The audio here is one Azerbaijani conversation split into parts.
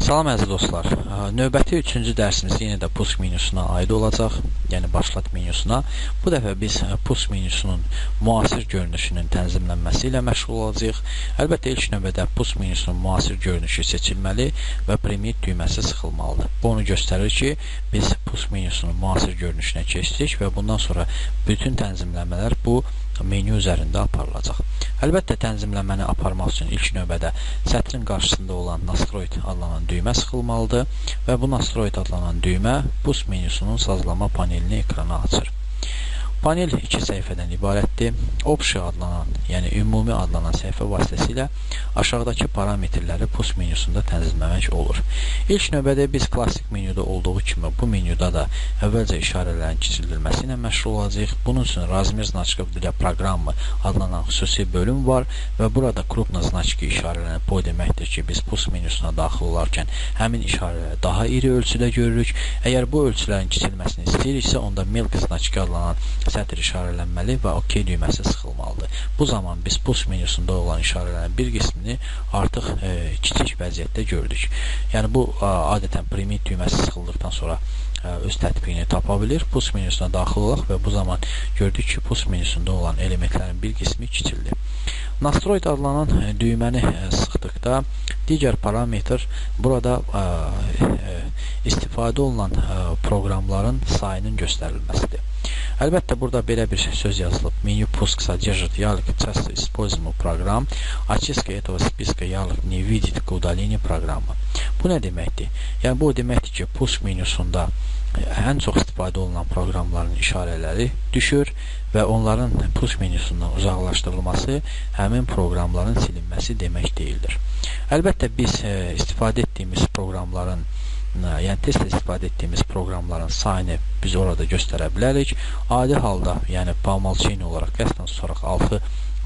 Salam əziz dostlar. Növbəti 3-cü dərsimiz yenə də push menüsuna aid olacaq. Yəni başlat menüsuna. Bu dəfə biz push menüsunun müasir görünüşünün tənzimlənməsi ilə məşğul olacağıq. Əlbəttə ilk növbədə push menüsunun müasir görünüşü seçilməli və primitiv düyməsi sıxılmalıdır. Bu onu göstərir ki, biz push menüsunun müasir görünüşünə keçdik və bundan sonra bütün tənzimləmələr bu menü üzərində aparılacaq. Əlbəttə tənzimləməni aparmaq üçün ilk növbədə sətrin qarşısında olan Nastroid adlanan düymə sıxılmalıdır və bu Nastroid adlanan düymə push menüsunun sazlama panelini ekrana açır. Panel 2 səhifədən ibarətdir. Option adlanan, yəni ümumi adlanan səhifə vasitəsilə aşağıdakı parametrləri push menüsündə tənzimləmək olur. İlk növbədə biz klassik menüdə olduğu kimi bu menüdə də əvvəlcə işarələrin kiçildilməsi ilə məşğul olacağıq. Bunun üçün Razmer znaçkov для proqramı adlanan xüsusi bölüm var və burada krupna znaçki işarələrini bu deməkdir ki, biz push menüsünə daxil olarkən həmin işarələri daha iri ölçüdə görürük. Əgər bu ölçülərin kiçilməsini istəyiriksə, onda milk znaçki adlanan sətr işarələnməli və OK düyməsi sıxılmalıdır. Bu zaman biz push menüsündə olan işarələrin bir qismini artıq kiçik vəziyyətdə gördük. Yəni bu adətən primitiv düyməsi sıxıldıqdan sonra öz tətbiqini tapa bilir. Push menüsünə daxil olaq və bu zaman gördük ki, push menüsündə olan elementlərin bir qismi kiçildi. Nastroid adlanan düyməni sıxdıqda digər parametr burada istifadə olunan proqramların sayının göstərilməsidir. Əlbəttə, burada belə bir söz yazılıb. Menü пуск содержит ярлык часто используемый программ. Очистка этого списка ярлык не видит к удалению программы. Bu nə deməkdir? Yəni, bu deməkdir ki, push menüsündə ən çox istifadə olunan proqramların işarələri düşür və onların push menüsündən uzaqlaşdırılması həmin proqramların silinməsi demək deyildir. Əlbəttə, biz istifadə etdiyimiz proqramların yəni test istifadə etdiyimiz proqramların sayını biz orada göstərə bilərik. Adi halda, yəni palmalçin olaraq qəsdən tutaraq 6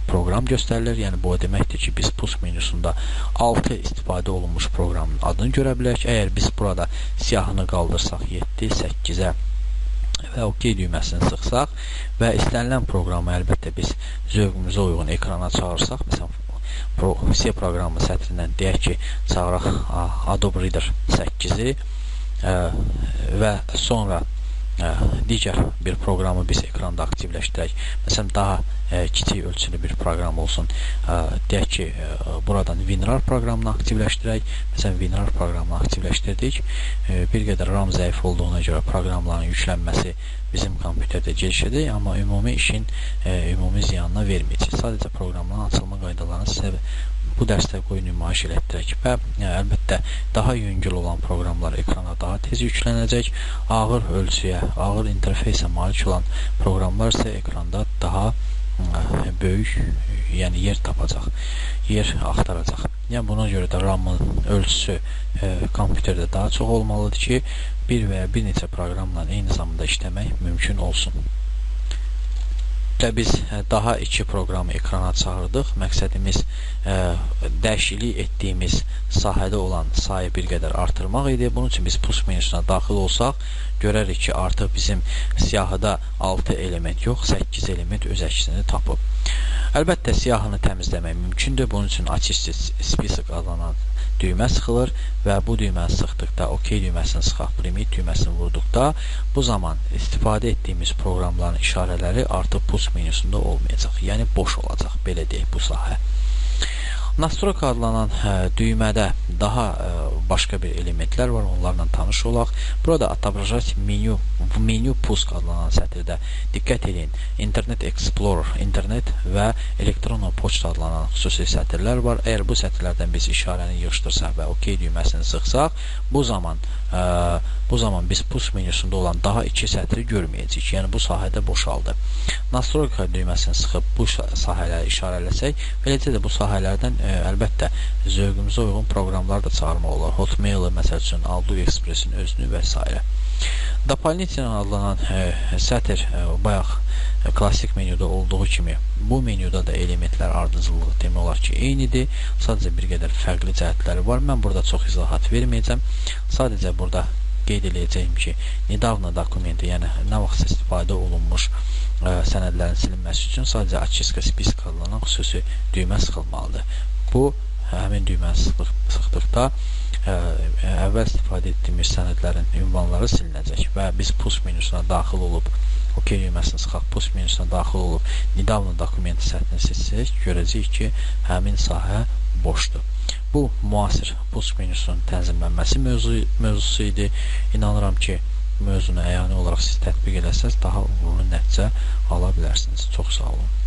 proqram göstərilir. Yəni bu deməkdir ki, biz push menüsündə 6 istifadə olunmuş proqramın adını görə bilərik. Əgər biz burada siyahını qaldırsaq 7, 8-ə və OK düyməsini sıxsaq və istənilən proqramı əlbəttə biz zövqümüzə uyğun ekrana çağırsaq, məsələn C proqramı sətrindən deyək ki, çağıraq Adobe Reader 8-i və sonra digər bir proqramı biz ekranda aktivləşdirək. Məsələn, daha kiçik ölçülü bir proqram olsun. Deyək ki, buradan WinRAR proqramını aktivləşdirək. Məsələn, WinRAR proqramını aktivləşdirdik. Bir qədər RAM zəif olduğuna görə proqramların yüklənməsi bizim kompüterdə gelişəcək, amma ümumi işin ümumi ziyanına verməyəcək. Sadəcə proqramların açılma qaydalarını sizə bu dərsdə qoyu nümayiş elətdirək və əlbəttə daha yüngül olan proqramlar ekrana daha tez yüklənəcək. Ağır ölçüyə, ağır interfeysə malik olan proqramlar isə ekranda daha böyük, yəni yer tapacaq, yer axtaracaq. Yəni buna görə də RAM-ın ölçüsü kompüterdə daha çox olmalıdır ki, bir və ya bir neçə proqramla eyni zamanda işləmək mümkün olsun. Və biz daha 2 proqramı ekrana çağırdıq. Məqsədimiz dəyişiklik etdiyimiz sahədə olan sayı bir qədər artırmaq idi. Bunun üçün biz push menüsünə daxil olsaq, görərik ki, artıq bizim siyahıda 6 element yox, 8 element öz əksini tapıb. Əlbəttə, siyahını təmizləmək mümkündür. Bunun üçün очистить список adlanan düymə sıxılır və bu düyməni sıxdıqda, OK düyməsini sıxaq, primitiv düyməsini vurduqda, bu zaman istifadə etdiyimiz proqramların işarələri artıq push menüsündə olmayacaq. Yəni, boş olacaq, belə deyək bu sahə. Nastroika adlanan düymədə daha başqa bir elementlər var, onlarla tanış olaq. Burada отображать menü пуск adlanan sətirdə diqqət edin. Internet Explorer, internet və elektron poçta adlanan xüsusi sətirlər var. Əgər bu sətirlərdən biz işarəni yığışdırsaq və OK düyməsini sıxsaq, bu zaman biz push menüsündə olan daha 2 sətri görməyəcəyik. Yəni bu sahədə boşaldı. Nastroika düyməsini sıxıb bu sahələri işarələsək, beləcə də bu sahələrdən əlbəttə zövqümüzə uyğun proqramlar da çağırmaq olar. Hotmail-ı, məsəl üçün, Outlook Express-in özünü və s. Doполнительно adlanan sətr bayaq klassik menüdə olduğu kimi bu menüdə də elementlər ardıcıllığı demək olar ki, eynidir. Sadəcə bir qədər fərqli cəhətləri var. Mən burada çox izahat verməyəcəm. Sadəcə burada qeyd edəcəyim ki, недавно dokumenti, yəni nə vaxt istifadə olunmuş sənədlərin silinməsi üçün sadəcə очистка списка adlanan xüsusi düymə sıxılmalıdır. Bu, həmin düyməni sıxdıqda əvvəl istifadə etdiyimiz sənədlərin ünvanları silinəcək və biz pusk menüsünə daxil olub, OK düyməsini sıxaq, pusk menüsünə daxil olub, недавно dokumenti səthini seçsək, görəcəyik ki, həmin sahə boşdur. Bu, müasir pusk menüsünün tənzimlənməsi mövzusu idi. İnanıram ki, mövzunu əyani olaraq siz tətbiq eləsəz, daha uğurlu nəticə ala bilərsiniz. Çox sağ olun.